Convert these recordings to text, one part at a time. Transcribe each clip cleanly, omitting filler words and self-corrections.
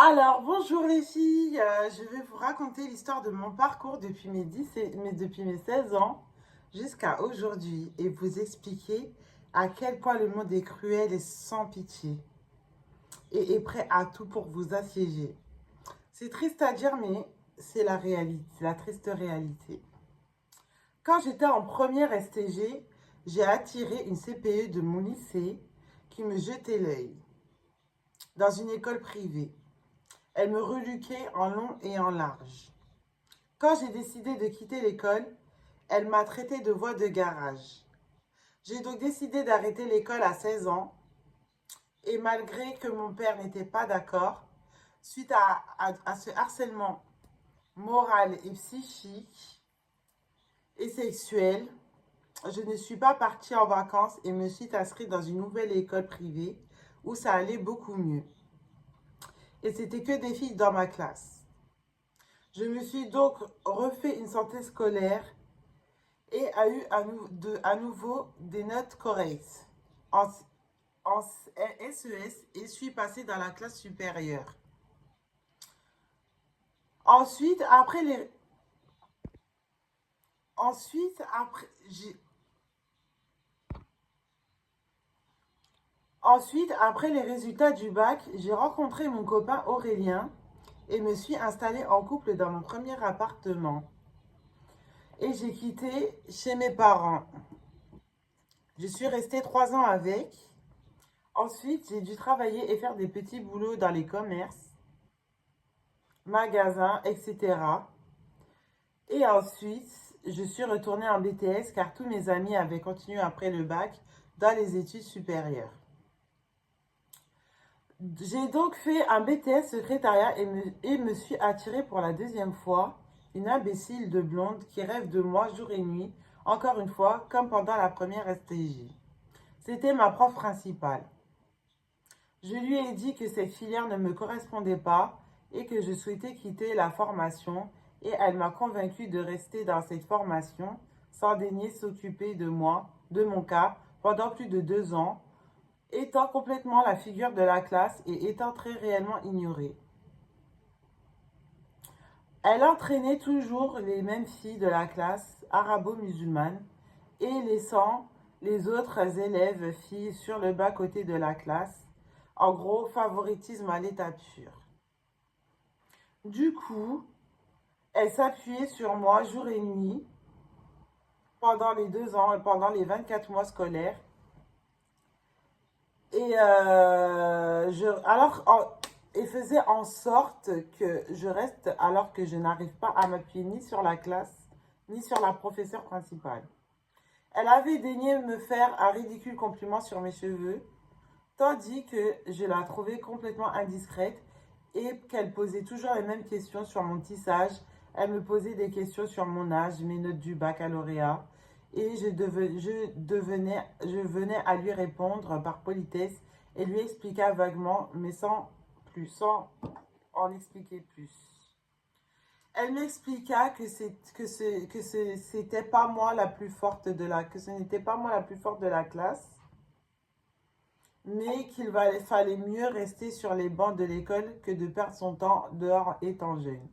Alors, bonjour les filles, je vais vous raconter l'histoire de mon parcours depuis depuis mes 16 ans jusqu'à aujourd'hui et vous expliquer à quel point le monde est cruel et sans pitié et est prêt à tout pour vous assiéger. C'est triste à dire, mais c'est la réalité, la triste réalité. Quand j'étais en première STG, j'ai attiré une CPE de mon lycée qui me jetait l'œil dans une école privée. Elle me reluquait en long et en large. Quand j'ai décidé de quitter l'école, elle m'a traité de voix de garage. J'ai donc décidé d'arrêter l'école à 16 ans et malgré que mon père n'était pas d'accord, suite à ce harcèlement moral et psychique et sexuel, je ne suis pas partie en vacances et me suis inscrite dans une nouvelle école privée où ça allait beaucoup mieux. Et c'était que des filles dans ma classe. Je me suis donc refait une santé scolaire et a eu à nouveau des notes correctes en SES et suis passée dans la classe supérieure. Ensuite, après les, ensuite, après, j'ai, ensuite, après les résultats du bac, j'ai rencontré mon copain Aurélien et me suis installée en couple dans mon premier appartement. Et j'ai quitté chez mes parents. Je suis restée 3 ans avec. Ensuite, j'ai dû travailler et faire des petits boulots dans les commerces, magasins, etc. Et ensuite, je suis retournée en BTS car tous mes amis avaient continué après le bac dans les études supérieures. J'ai donc fait un BTS secrétariat et me suis attirée pour la deuxième fois une imbécile de blonde qui rêve de moi jour et nuit, encore une fois, comme pendant la première STJ. C'était ma prof principale. Je lui ai dit que cette filière ne me correspondait pas et que je souhaitais quitter la formation et elle m'a convaincue de rester dans cette formation sans daigner s'occuper de moi, de mon cas, pendant plus de 2 ans, étant complètement la figure de la classe et étant très réellement ignorée. Elle entraînait toujours les mêmes filles de la classe arabo-musulmane et laissant les autres élèves filles sur le bas-côté de la classe. En gros, favoritisme à l'état pur. Du coup, elle s'appuyait sur moi jour et nuit pendant les 2 ans, pendant les 24 mois scolaires. Et elle faisait en sorte que je reste alors que je n'arrive pas à m'appuyer ni sur la classe, ni sur la professeure principale. Elle avait daigné me faire un ridicule compliment sur mes cheveux, tandis que je la trouvais complètement indiscrète et qu'elle posait toujours les mêmes questions sur mon tissage. Elle me posait des questions sur mon âge, mes notes du baccalauréat, et je venais à lui répondre par politesse et lui expliqua vaguement, mais sans en expliquer plus. Elle m'expliqua c'était pas moi la plus forte que ce n'était pas moi la plus forte de la classe, mais fallait mieux rester sur les bancs de l'école que de perdre son temps dehors étant jeune.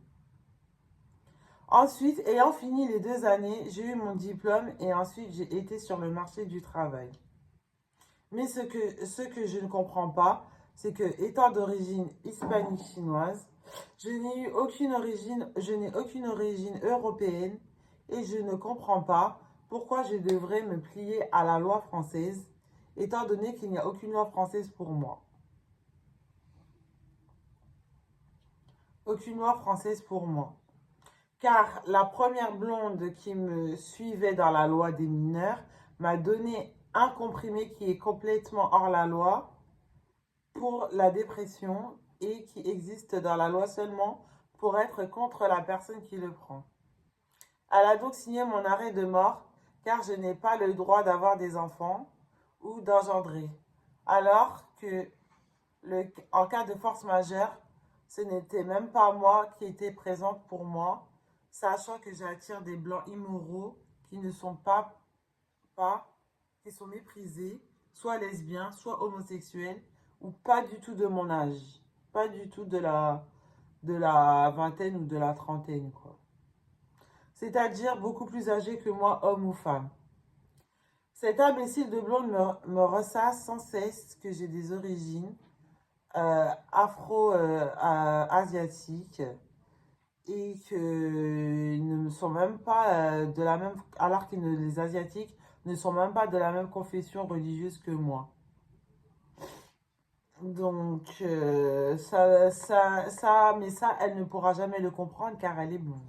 Ensuite, ayant fini les 2 années, j'ai eu mon diplôme et ensuite j'ai été sur le marché du travail. Mais ce que je ne comprends pas, c'est que, étant d'origine hispanique-chinoise, je n'ai aucune origine européenne et je ne comprends pas pourquoi je devrais me plier à la loi française, étant donné qu'il n'y a aucune loi française pour moi. Aucune loi française pour moi. Car la première blonde qui me suivait dans la loi des mineurs m'a donné un comprimé qui est complètement hors la loi pour la dépression et qui existe dans la loi seulement pour être contre la personne qui le prend. Elle a donc signé mon arrêt de mort car je n'ai pas le droit d'avoir des enfants ou d'engendrer. Alors que en cas de force majeure, ce n'était même pas moi qui était présente pour moi, sachant que j'attire des blancs immoraux qui ne sont pas, qui sont méprisés, soit lesbiens, soit homosexuels, ou pas du tout de mon âge. Pas du tout de la vingtaine ou de la trentaine, quoi. C'est-à-dire beaucoup plus âgé que moi, homme ou femme. Cet imbécile de blonde me ressasse sans cesse que j'ai des origines afro-asiatiques et qu'ils ne sont même pas de la même, alors que les Asiatiques ne sont même pas de la même confession religieuse que moi. Donc, mais ça, elle ne pourra jamais le comprendre car elle est blonde.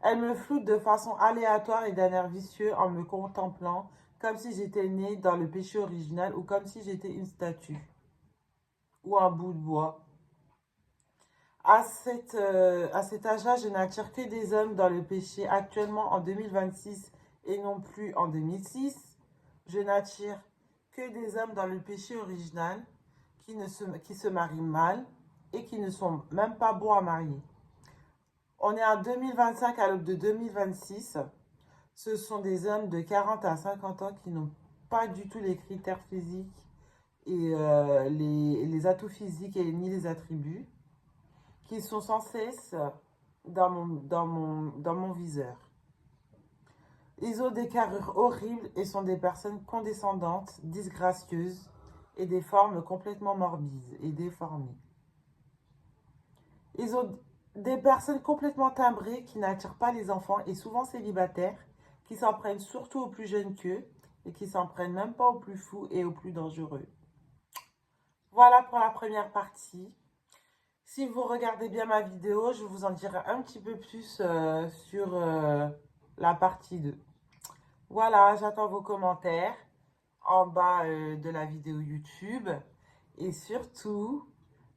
Elle me floute de façon aléatoire et d'un air vicieux en me contemplant comme si j'étais née dans le péché original ou comme si j'étais une statue ou un bout de bois. À cet âge-là, je n'attire que des hommes dans le péché. Actuellement, en 2026 et non plus en 2006, je n'attire que des hommes dans le péché original qui se marient mal et qui ne sont même pas bons à marier. On est en 2025 à l'aube de 2026. Ce sont des hommes de 40 à 50 ans qui n'ont pas du tout les critères physiques et les atouts physiques et ni les attributs qui sont sans cesse dans mon viseur. Ils ont des carrures horribles et sont des personnes condescendantes, disgracieuses et des formes complètement morbides et déformées. Ils ont des personnes complètement timbrées qui n'attirent pas les enfants et souvent célibataires, qui s'en prennent surtout aux plus jeunes qu'eux et qui s'en prennent même pas aux plus fous et aux plus dangereux. Voilà pour la première partie. Si vous regardez bien ma vidéo, je vous en dirai un petit peu plus sur la partie 2. Voilà, j'attends vos commentaires en bas de la vidéo YouTube. Et surtout,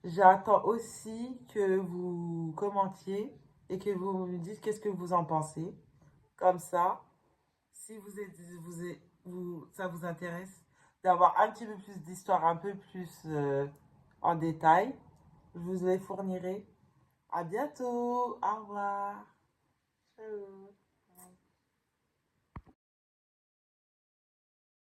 j'attends aussi que vous commentiez et que vous me dites qu'est-ce que vous en pensez. Comme ça, si ça vous intéresse d'avoir un petit peu plus d'histoire, un peu plus en détail, je vous les fournirai. À bientôt. Au revoir. Ciao.